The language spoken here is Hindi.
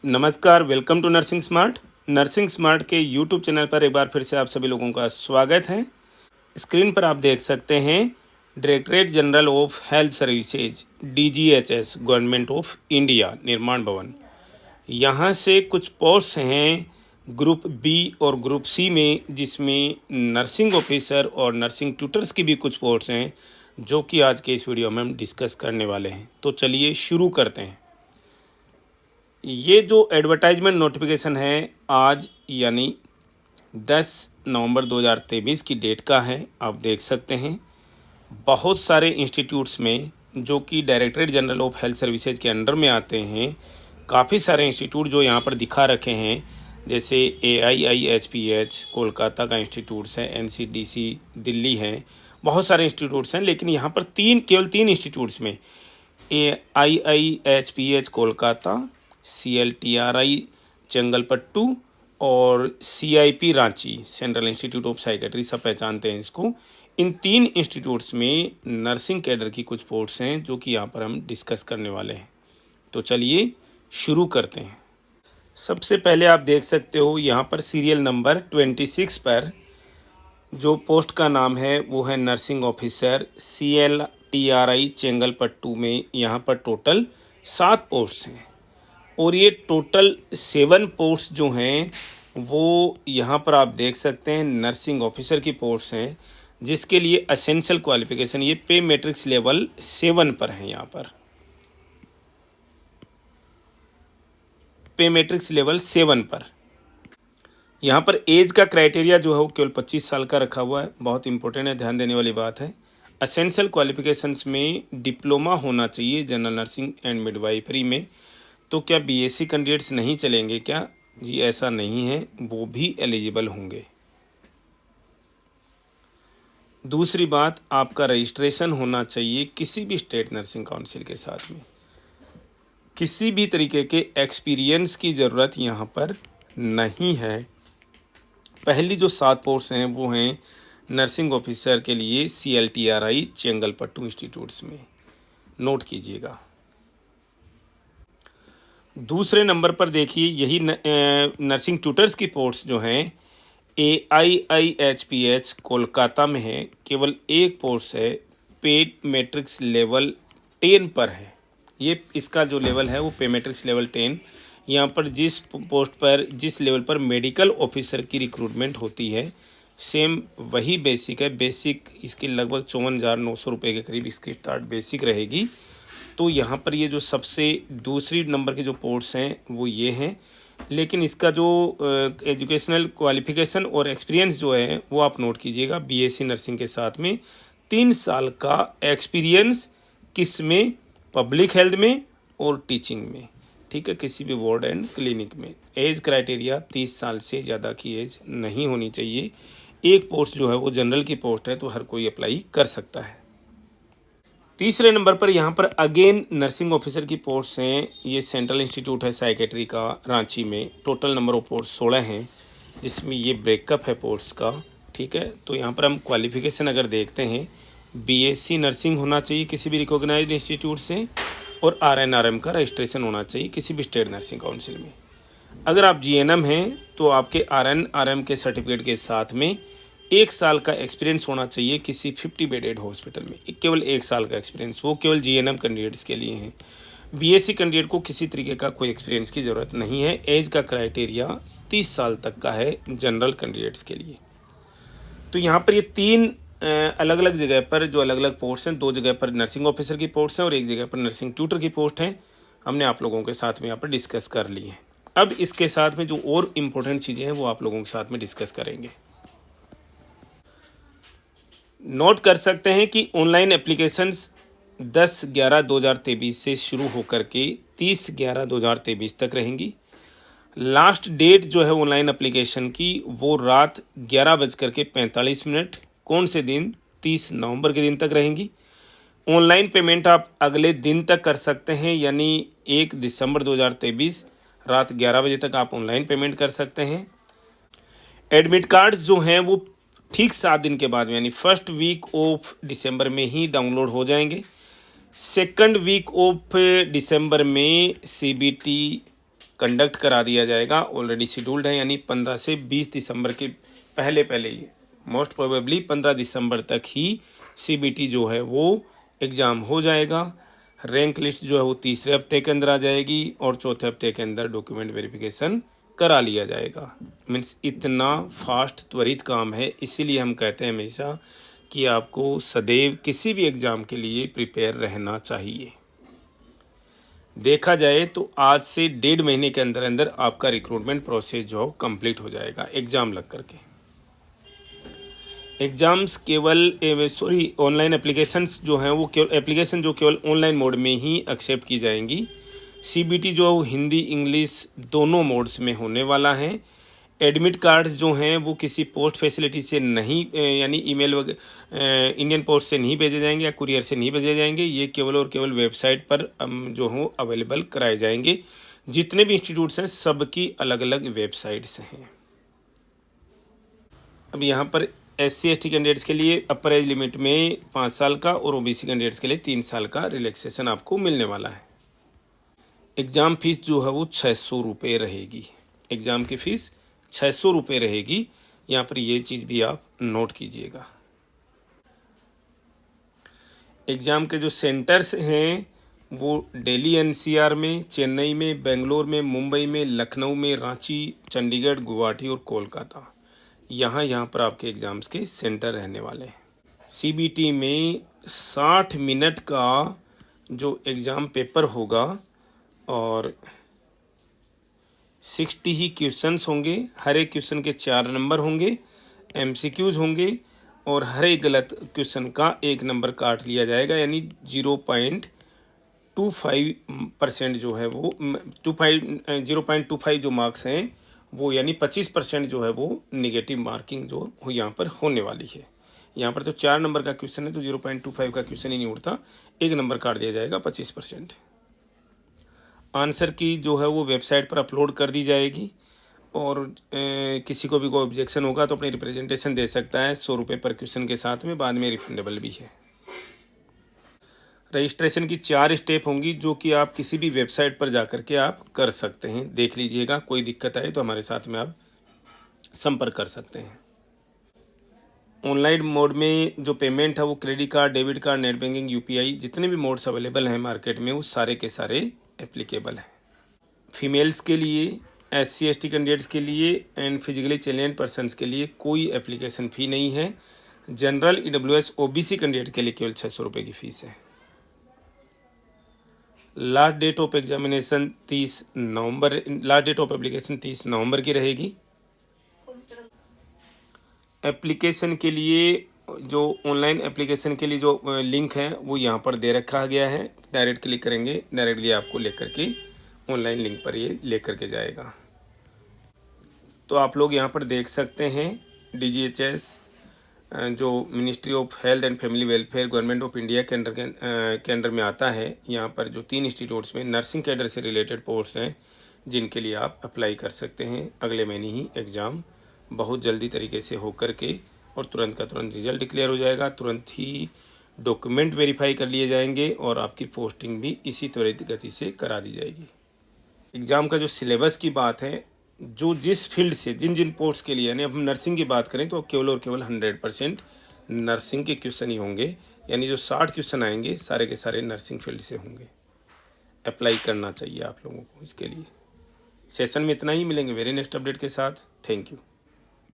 नमस्कार, welcome to nursing smart. Nursing smart के यूट्यूब चैनल पर एक बार फिर से आप सभी लोगों का स्वागत है। स्क्रीन पर आप देख सकते हैं directorate general of health services DGHS government of India निर्माण भवन। यहाँ से कुछ पोस्ट हैं ग्रुप बी और ग्रुप सी में, जिसमें नर्सिंग ऑफिसर और नर्सिंग ट्यूटर्स की भी कुछ पोस्ट हैं जो कि आज के इस वीडियो में हम डिस्कस करने वाले हैं। तो चलिए शुरू करते हैं। ये जो एडवर्टाइजमेंट नोटिफिकेशन है आज यानी 10 नवंबर 2023 की डेट का है। आप देख सकते हैं बहुत सारे इंस्टीट्यूट्स में जो कि directorate general of health services के अंडर में आते हैं, काफ़ी सारे इंस्टीट्यूट जो यहाँ पर दिखा रखे हैं, जैसे AIIHPH कोलकाता का इंस्टीट्यूट्स है, NCDC दिल्ली है, बहुत सारे इंस्टीट्यूट्स हैं। लेकिन यहाँ पर केवल तीन इंस्टीट्यूट्स में AIIHPH कोलकाता, CLTRI चेंगलपट्टू और CIP Ranchi central institute of psychiatry, सब पहचानते हैं इसको। इन तीन इंस्टीट्यूट्स में नर्सिंग कैडर की कुछ पोस्ट्स हैं जो कि यहाँ पर हम डिस्कस करने वाले हैं। तो चलिए शुरू करते हैं। सबसे पहले आप देख सकते हो यहाँ पर सीरियल नंबर 26 पर जो पोस्ट का नाम है वो है नर्सिंग ऑफिसर CLTRI चेंगलपट्टू में। यहाँ पर टोटल 7 पोस्ट हैं और ये टोटल 7 पोस्ट जो हैं वो यहाँ पर आप देख सकते हैं नर्सिंग ऑफिसर की पोस्ट हैं, जिसके लिए एसेंशियल क्वालिफिकेशन ये पे मैट्रिक्स लेवल 7 पर है। यहाँ पर पे मैट्रिक्स लेवल 7 पर यहाँ पर एज का क्राइटेरिया जो है वो केवल 25 साल का रखा हुआ है। बहुत इंपॉर्टेंट है, ध्यान देने वाली बात है। एसेंशियल क्वालिफिकेशंस में डिप्लोमा होना चाहिए जनरल नर्सिंग एंड मिडवाइफरी में। तो क्या BSc कैंडिडेट्स नहीं चलेंगे क्या? जी ऐसा नहीं है, वो भी एलिजिबल होंगे। दूसरी बात, आपका रजिस्ट्रेशन होना चाहिए किसी भी स्टेट नर्सिंग काउंसिल के साथ में। किसी भी तरीके के एक्सपीरियंस की ज़रूरत यहाँ पर नहीं है। पहली जो 7 पोस्ट हैं वो हैं नर्सिंग ऑफिसर के लिए CLTRI चेंगलपट्टू इंस्टीट्यूट्स में, नोट कीजिएगा। दूसरे नंबर पर देखिए यही नर्सिंग ट्यूटर्स की पोस्ट जो हैं AIIHPH कोलकाता में है। केवल एक पोस्ट है, पे मैट्रिक्स लेवल 10 पर है। ये इसका जो लेवल है वो पे मैट्रिक्स लेवल 10। यहाँ पर जिस पोस्ट पर जिस लेवल पर मेडिकल ऑफिसर की रिक्रूटमेंट होती है, सेम वही बेसिक है। बेसिक इसके लगभग 54,900 रुपये के करीब इसकी स्टार्ट बेसिक रहेगी। तो यहाँ पर ये जो सबसे दूसरी नंबर के जो पोस्ट हैं वो ये हैं। लेकिन इसका जो एजुकेशनल क्वालिफिकेशन और एक्सपीरियंस जो है वो आप नोट कीजिएगा। BSc नर्सिंग के साथ में 3 साल का एक्सपीरियंस, किस में? पब्लिक हेल्थ में और टीचिंग में, ठीक है, किसी भी वार्ड एंड क्लिनिक में। एज क्राइटेरिया 30 साल से ज़्यादा की एज नहीं होनी चाहिए। एक पोस्ट जो है वो जनरल की पोस्ट है, तो हर कोई अप्लाई कर सकता है। तीसरे नंबर पर यहाँ पर अगेन नर्सिंग ऑफिसर की पोस्ट हैं। ये सेंट्रल इंस्टीट्यूट है साइकेट्री का रांची में। टोटल नंबर ऑफ पोस्ट 16 हैं, जिसमें ये ब्रेकअप है पोस्ट का, ठीक है। तो यहाँ पर हम क्वालिफिकेशन अगर देखते हैं, BSc नर्सिंग होना चाहिए किसी भी रिकॉग्नाइज्ड इंस्टीट्यूट से, और RN/RM का रजिस्ट्रेशन होना चाहिए किसी भी स्टेट नर्सिंग काउंसिल में। अगर आप GNM हैं तो आपके RN/RM के सर्टिफिकेट के साथ में 1 साल का एक्सपीरियंस होना चाहिए किसी 50 बेडेड हॉस्पिटल में। केवल 1 साल का एक्सपीरियंस, वो केवल GNM कैंडिडेट्स के लिए हैं। BSc कैंडिडेट को किसी तरीके का कोई एक्सपीरियंस की ज़रूरत नहीं है। एज का क्राइटेरिया 30 साल तक का है जनरल कैंडिडेट्स के लिए। तो यहाँ पर ये 3 अलग अलग जगह पर जो अलग अलग पोस्ट हैं, 2 जगह पर नर्सिंग ऑफिसर की पोस्ट हैं और 1 जगह पर नर्सिंग ट्यूटर की पोस्ट हैं, हमने आप लोगों के साथ में यहाँ पर डिस्कस कर ली है। अब इसके साथ में जो और इम्पोर्टेंट चीज़ें हैं वो आप लोगों के साथ में डिस्कस करेंगे। नोट कर सकते हैं कि ऑनलाइन एप्लीकेशंस 10/11/2023 से शुरू होकर के 30/11/2023 तक रहेंगी। लास्ट डेट जो है ऑनलाइन एप्लीकेशन की वो रात 11:45 कौन से दिन? 30 नवंबर के दिन तक रहेंगी। ऑनलाइन पेमेंट आप अगले दिन तक कर सकते हैं, यानी 1 दिसंबर 2023 रात 11 बजे तक आप ऑनलाइन पेमेंट कर सकते हैं। एडमिट कार्ड्स जो हैं वो ठीक 7 दिन के बाद में, यानी फर्स्ट वीक ऑफ दिसंबर में ही डाउनलोड हो जाएंगे। सेकंड वीक ऑफ दिसंबर में CBT कंडक्ट करा दिया जाएगा, ऑलरेडी शेड्यूल्ड है, यानी 15 से 20 दिसंबर के पहले पहले ही, मोस्ट प्रोबेबली 15 दिसंबर तक ही CBT जो है वो एग्ज़ाम हो जाएगा। रैंक लिस्ट जो है वो तीसरे हफ्ते के अंदर आ जाएगी और चौथे हफ्ते के अंदर डॉक्यूमेंट वेरिफिकेशन करा लिया जाएगा। मीन्स इतना फास्ट त्वरित काम है, इसीलिए हम कहते हैं हमेशा कि आपको सदैव किसी भी एग्ज़ाम के लिए प्रिपेयर रहना चाहिए। देखा जाए तो आज से 1.5 महीने के अंदर अंदर आपका रिक्रूटमेंट प्रोसेस जो कंप्लीट हो जाएगा एग्ज़ाम लग करके। एग्ज़ाम्स केवल ऑनलाइन एप्लीकेशंस जो हैं वो केवल ऑनलाइन मोड में ही एक्सेप्ट की जाएंगी। CBT जो है वो हिंदी इंग्लिश दोनों मोड्स में होने वाला है। एडमिट कार्ड्स जो हैं वो किसी पोस्ट फैसिलिटी से नहीं यानी ईमेल इंडियन पोस्ट से नहीं भेजे जाएंगे या कुरियर से नहीं भेजे जाएंगे। ये केवल और केवल वेबसाइट पर जो हो अवेलेबल कराए जाएंगे। जितने भी इंस्टीट्यूट्स हैं सबकी अलग अलग वेबसाइट्स हैं। अब यहाँ पर SC/ST कैंडिडेट्स के लिए अपर एज लिमिट में 5 साल का और OBC कैंडिडेट्स के लिए 3 साल का रिलैक्सेशन आपको मिलने वाला है। एग्ज़ाम फीस जो है वो 600 रुपये रहेगी। एग्ज़ाम की फ़ीस 600 रुपये रहेगी। यहाँ पर ये चीज़ भी आप नोट कीजिएगा। एग्ज़ाम के जो सेंटर्स हैं वो दिल्ली NCR में, चेन्नई में, बेंगलोर में, मुंबई में, लखनऊ में, रांची, चंडीगढ़, गुवाहाटी और कोलकाता, यहाँ पर आपके एग्ज़ाम्स के सेंटर रहने वाले हैं। CBT में 60 मिनट का जो एग्ज़ाम पेपर होगा और 60 ही क्वेश्चंस होंगे। हर एक क्वेश्चन के 4 नंबर होंगे, MCQs होंगे और हर एक गलत क्वेश्चन का 1 नंबर काट लिया जाएगा, यानी 0.25% जो है वो 0.25 जो मार्क्स हैं वो, यानी 25% जो है वो निगेटिव मार्किंग जो हो यहाँ पर होने वाली है। यहाँ पर तो 4 नंबर का क्वेश्चन है तो 0.25 का क्वेश्चन ही नहीं उठता, 1 नंबर काट दिया जाएगा 25%। आंसर की जो है वो वेबसाइट पर अपलोड कर दी जाएगी और किसी को भी कोई ऑब्जेक्शन होगा तो अपनी रिप्रेजेंटेशन दे सकता है 100 रुपये पर क्वेश्चन के साथ में, बाद में रिफंडेबल भी है। रजिस्ट्रेशन की 4 स्टेप होंगी जो कि आप किसी भी वेबसाइट पर जाकर के आप कर सकते हैं, देख लीजिएगा। कोई दिक्कत आए तो हमारे साथ में आप संपर्क कर सकते हैं। ऑनलाइन मोड में जो पेमेंट है वो credit card, debit card, net banking, UPI, जितने भी मोड्स अवेलेबल हैं मार्केट में वो सारे के सारे एप्लीकेबल हैं। फीमेल्स के लिए, SC/ST कैंडिडेट्स के लिए एंड फिजिकली चैलेंज्ड पर्सनस के लिए कोई एप्लीकेशन फ़ी नहीं है। जनरल, EWS, OBC कैंडिडेट के लिए केवल 600 रुपये की फ़ीस है। Last date of examination 30 November, last date of application 30 नवंबर की रहेगी। एप्लीकेशन के लिए जो ऑनलाइन एप्लीकेशन के लिए जो लिंक है वो यहाँ पर दे रखा गया है। डायरेक्ट क्लिक करेंगे, डायरेक्टली आपको लेकर के ऑनलाइन लिंक पर ये लेकर के जाएगा। तो आप लोग यहाँ पर देख सकते हैं DGHS जो ministry of health and family welfare government of India के अंडर में आता है। यहाँ पर जो 3 इंस्टीट्यूट्स में नर्सिंग कैडर से रिलेटेड पोस्ट हैं जिनके लिए आप अप्लाई कर सकते हैं। अगले महीने ही एग्ज़ाम बहुत जल्दी तरीके से हो करके और तुरंत का तुरंत रिजल्ट डिक्लेयर हो जाएगा, तुरंत ही डॉक्यूमेंट वेरीफाई कर लिए जाएंगे और आपकी पोस्टिंग भी इसी त्वरित गति से करा दी जाएगी। एग्ज़ाम का जो सिलेबस की बात है, जो जिस फील्ड से जिन पोस्ट के लिए, यानी हम नर्सिंग की बात करें तो केवल और केवल 100% नर्सिंग के क्वेश्चन ही होंगे, यानी जो 60 क्वेश्चन आएंगे सारे के सारे नर्सिंग फील्ड से होंगे। अप्लाई करना चाहिए आप लोगों को इसके लिए। सेशन में इतना ही, मिलेंगे वेरी नेक्स्ट अपडेट के साथ। Thank you.